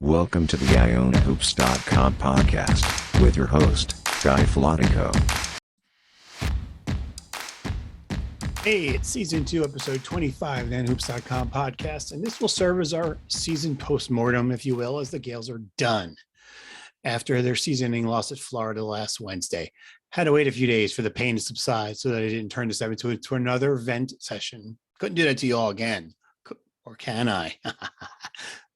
Welcome to the IonaHoops.com podcast with your host, Guy Flatico. Hey, it's season 2, episode 25 of the IonaHoops.com podcast, and this will serve as our season postmortem, if you will, as the Gales are done after their season-ending loss at Florida last Wednesday. Had to wait a few days for the pain to subside so that I didn't turn this into another vent session. Couldn't do that to you all again. Or can I?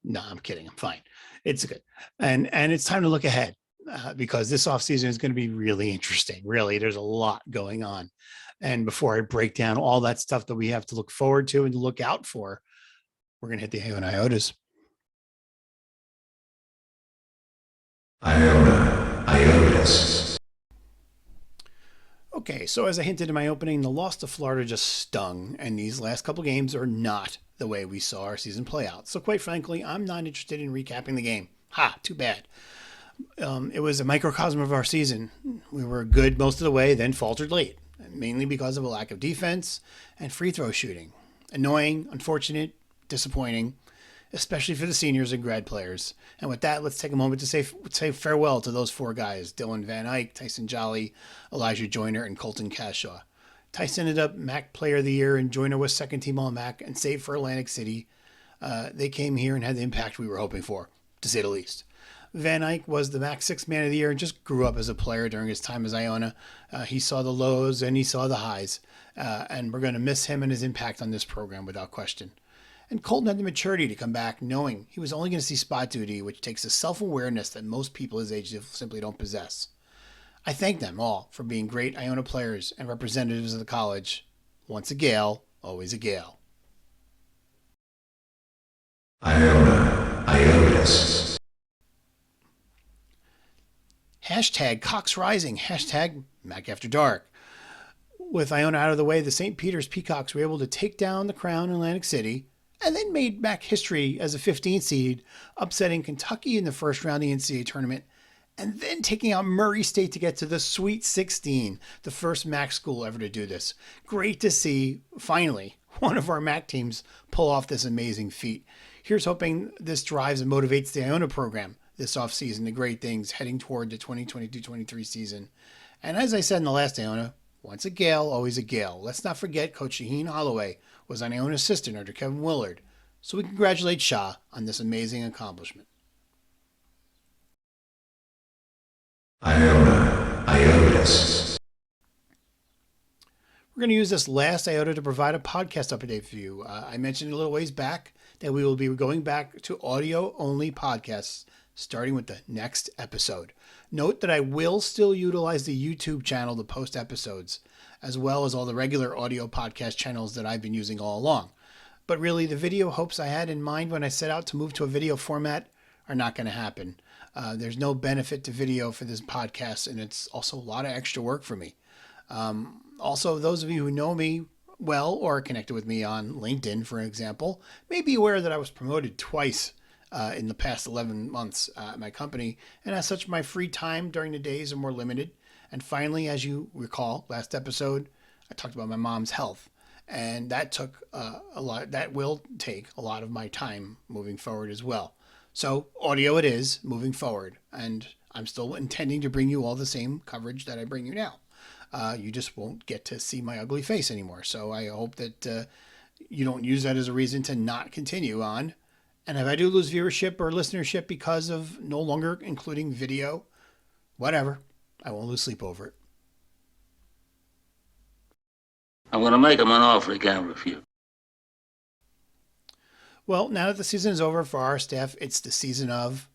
No, I'm kidding. I'm fine. It's good. And it's time to look ahead because this offseason is going to be really interesting. Really, there's a lot going on. And before I break down all that stuff that we have to look forward to and look out for, we're going to hit the Iona Iotas. Iona Iotas. Okay, so as I hinted in my opening, the loss to Florida just stung, and these last couple games are not the way we saw our season play out. So quite frankly, I'm not interested in recapping the game. Too bad. It was a microcosm of our season. We were good most of the way, then faltered late, mainly because of a lack of defense and free throw shooting. Annoying, unfortunate, disappointing, especially for the seniors and grad players. And with that, let's take a moment to say farewell to those four guys: Dylan Van Eyck, Tyson Jolly, Elijah Joyner, and Colton Cashaw. Tyson ended up MAC Player of the Year, and Joyner was second team All-MAC, and save for Atlantic City, they came here and had the impact we were hoping for, to say the least. Van Eyck was the MAC Sixth Man of the Year and just grew up as a player during his time as Iona. He saw the lows and he saw the highs, and we're going to miss him and his impact on this program without question. And Colton had the maturity to come back knowing he was only going to see spot duty, which takes a self-awareness that most people his age simply don't possess. I thank them all for being great Iona players and representatives of the college. Once a Gale, always a Gale. Iona Iotas. Hashtag Cox Rising. Hashtag Mac After Dark. With Iona out of the way, the St. Peter's Peacocks were able to take down the crown in Atlantic City and then made MAC history as a 15th seed, upsetting Kentucky in the first round of the NCAA tournament, and then taking out Murray State to get to the Sweet 16, the first MAC school ever to do this. Great to see, finally, one of our MAC teams pull off this amazing feat. Here's hoping this drives and motivates the Iona program this offseason to great things heading toward the 2022-23 season. And as I said in the last Iona, once a Gale, always a Gale. Let's not forget Coach Shaheen Holloway was an Iona assistant under Kevin Willard. So we congratulate Shah on this amazing accomplishment. Iona Iotas. We're going to use this last Iota to provide a podcast update for you. I mentioned a little ways back that we will be going back to audio-only podcasts starting with the next episode. Note that I will still utilize the YouTube channel to post episodes, as well as all the regular audio podcast channels that I've been using all along. But really, the video hopes I had in mind when I set out to move to a video format are not going to happen. There's no benefit to video for this podcast, and it's also a lot of extra work for me. Also, those of you who know me well or are connected with me on LinkedIn, for example, may be aware that I was promoted twice in the past 11 months at my company, and as such, my free time during the days are more limited. And finally, as you recall, last episode, I talked about my mom's health, and that took that will take a lot of my time moving forward as well. So audio it is moving forward, and I'm still intending to bring you all the same coverage that I bring you now. You just won't get to see my ugly face anymore. So I hope that you don't use that as a reason to not continue on. And if I do lose viewership or listenership because of no longer including video, whatever, I won't lose sleep over it. I'm going to make him an offer he can't refuse. Well, now that the season is over for our staff, it's the season of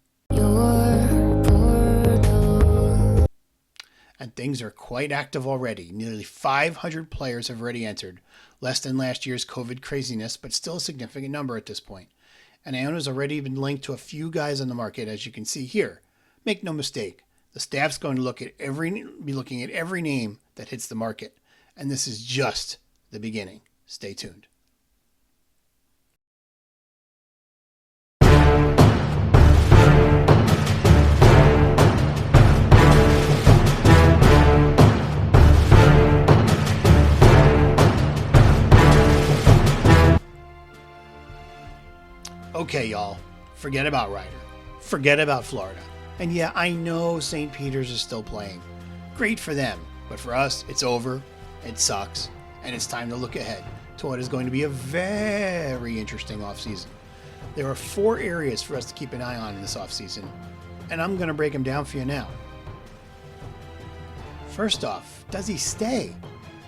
and things are quite active already. Nearly 500 players have already entered. Less than last year's COVID craziness, but still a significant number at this point. And Iona's already been linked to a few guys on the market, as you can see here. Make no mistake, the staff's going to be looking at every name that hits the market. And this is just the beginning. Stay tuned. Okay, y'all, forget about Ryder. Forget about Florida. And yeah, I know St. Peter's is still playing. Great for them. But for us, it's over. It sucks. And it's time to look ahead to what is going to be a very interesting offseason. There are 4 areas for us to keep an eye on in this offseason, and I'm going to break them down for you now. First off, does he stay?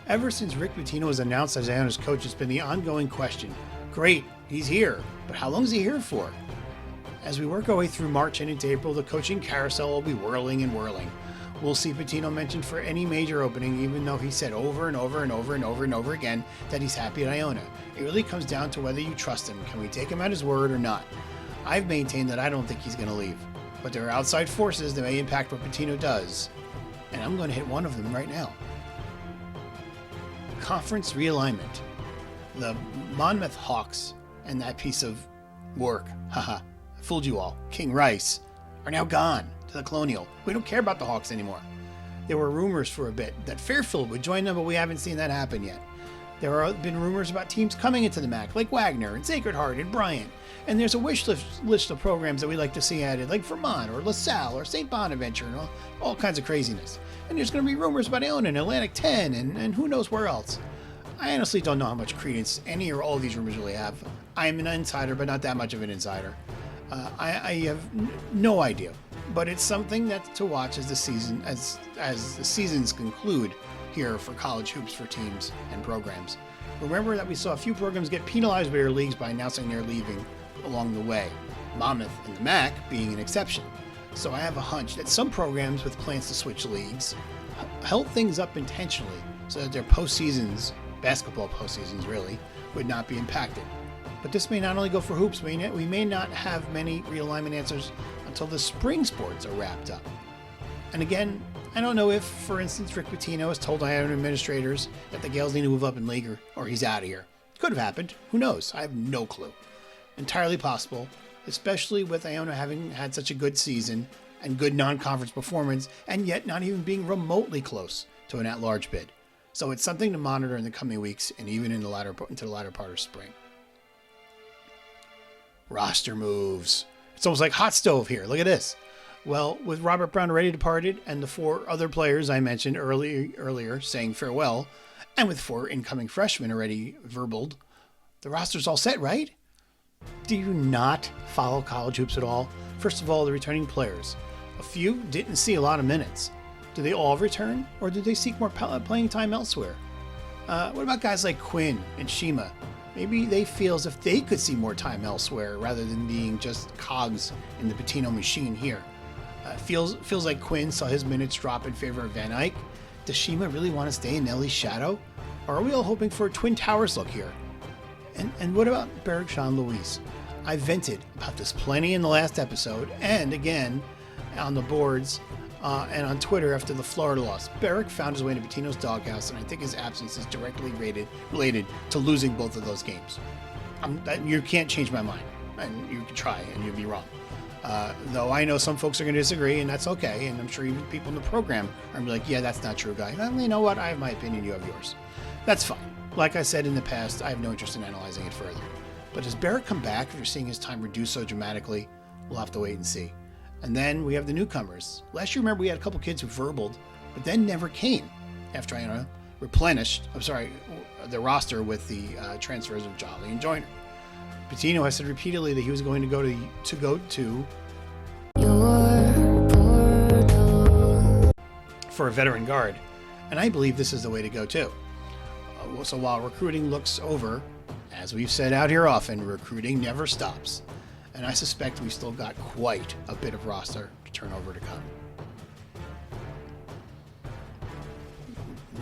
Ever since Rick Pitino was announced as Iona's coach, it's been the ongoing question. Great, he's here, but how long is he here for? As we work our way through March and into April, the coaching carousel will be whirling and whirling. We'll see Pitino mentioned for any major opening, even though he said over and over and over and over and over again that he's happy at Iona. It really comes down to whether you trust him. Can we take him at his word or not? I've maintained that I don't think he's going to leave, but there are outside forces that may impact what Pitino does, and I'm going to hit one of them right now. Conference realignment. The Monmouth Hawks and that piece of work, haha, fooled you all, King Rice, are now gone to the Colonial. We don't care about the Hawks anymore. There were rumors for a bit that Fairfield would join them, but we haven't seen that happen yet. There have been rumors about teams coming into the MAC, like Wagner and Sacred Heart and Bryant. And there's a wish list of programs that we'd like to see added, like Vermont or LaSalle or St. Bonaventure and all kinds of craziness. And there's going to be rumors about Iona and Atlantic 10 and who knows where else. I honestly don't know how much credence any or all of these rumors really have. I'm an insider, but not that much of an insider. I have no idea, but it's something that's to watch as the seasons conclude here for college hoops for teams and programs. Remember that we saw a few programs get penalized by their leagues by announcing they're leaving along the way, Monmouth and the MAC being an exception. So I have a hunch that some programs with plans to switch leagues held things up intentionally so that their postseasons, basketball postseasons really, would not be impacted. But this may not only go for hoops, we may not have many realignment answers until the spring sports are wrapped up. And again, I don't know if, for instance, Rick Pitino has told Iona administrators that the Gales need to move up in league or he's out of here. Could have happened. Who knows? I have no clue. Entirely possible, especially with Iona having had such a good season and good non-conference performance, and yet not even being remotely close to an at-large bid. So it's something to monitor in the coming weeks and even into the latter part of spring. Roster moves. It's almost like hot stove here. Look at this. Well, with Robert Brown already departed and the 4 other players I mentioned earlier saying farewell, and with 4 incoming freshmen already verbaled, the roster's all set, right? Do you not follow college hoops at all? First of all, the returning players. A few didn't see a lot of minutes. Do they all return, or do they seek more playing time elsewhere? What about guys like Quinn and Shima? Maybe they feel as if they could see more time elsewhere rather than being just cogs in the Pitino machine here. Feels like Quinn saw his minutes drop in favor of Van Eyck. Does Shima really want to stay in Ellie's shadow? Or are we all hoping for a Twin Towers look here? And what about Berg-Sean Luis? I vented about this plenty in the last episode and again on the boards and on Twitter after the Florida loss. Berg found his way to Pitino's doghouse, and I think his absence is directly related to losing both of those games. You can't change my mind, and you can try, and you'll be wrong. Though I know some folks are going to disagree, and that's okay, and I'm sure even people in the program are going to be like, yeah, that's not true, guy. Well, you know what? I have my opinion, you have yours. That's fine. Like I said in the past, I have no interest in analyzing it further. But does Barrett come back after seeing his time reduced so dramatically? We'll have to wait and see. And then we have the newcomers. Last year, remember, we had a couple kids who verbaled, but then never came after I replenished, the roster with the transfers of Jolly and Joyner. Pitino has said repeatedly that he was going to go to your portal for a veteran guard, and I believe this is the way to go too. So while recruiting looks over, as we've said out here often, recruiting never stops. And I suspect we've still got quite a bit of roster turnover to come.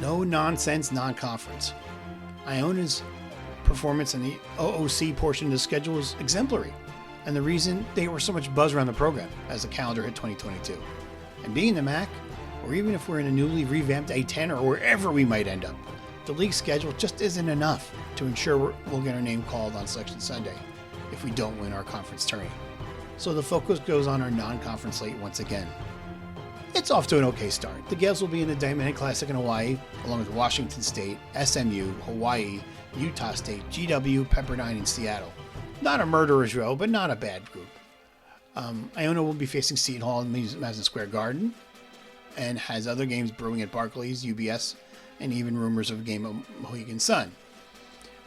No nonsense non-conference. Iona's performance in the OOC portion of the schedule was exemplary, and the reason they were so much buzz around the program as the calendar hit 2022. And being the MAC, or even if we're in a newly revamped A10 or wherever we might end up, the league schedule just isn't enough to ensure we'll get our name called on Selection Sunday if we don't win our conference tourney. So the focus goes on our non-conference slate once again. It's off to an okay start. The Gales will be in the Diamond Classic in Hawaii, along with Washington State, SMU, Hawaii, Utah State, GW, Pepperdine, and Seattle. Not a murderer's row, but not a bad group. Iona will be facing Seton Hall in Madison Square Garden and has other games brewing at Barclays, UBS, and even rumors of a game at Mohegan Sun.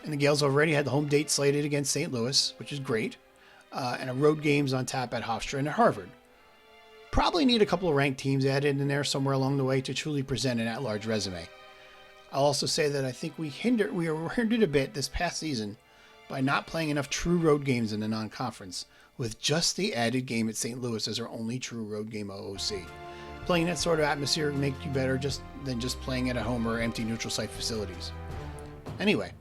And the Gales already had the home date slated against St. Louis, which is great, and a road games on tap at Hofstra and at Harvard. Probably need a couple of ranked teams added in there somewhere along the way to truly present an at-large resume. I'll also say that I think we were hindered a bit this past season by not playing enough true road games in the non-conference, with just the added game at St. Louis as our only true road game OOC. Playing that sort of atmosphere would make you better than just playing at a home or empty neutral site facilities. Anyway,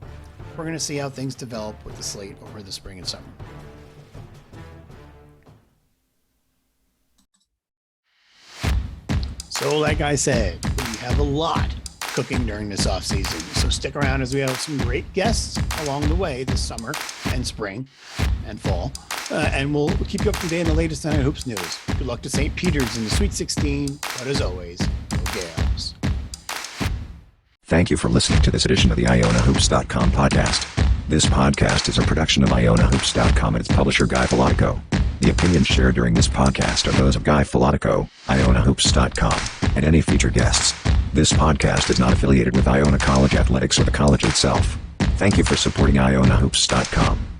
we're going to see how things develop with the slate over the spring and summer. So like I said, we have a lot cooking during this offseason. So stick around as we have some great guests along the way this summer and spring and fall. And we'll keep you up to date on the latest Iona Hoops news. Good luck to St. Peter's in the Sweet 16. But as always, go Gales. Thank you for listening to this edition of the IonaHoops.com podcast. This podcast is a production of IonaHoops.com and its publisher Guy Filatico. The opinions shared during this podcast are those of Guy Filatico, IonaHoops.com, and any featured guests. This podcast is not affiliated with Iona College Athletics or the college itself. Thank you for supporting IonaHoops.com.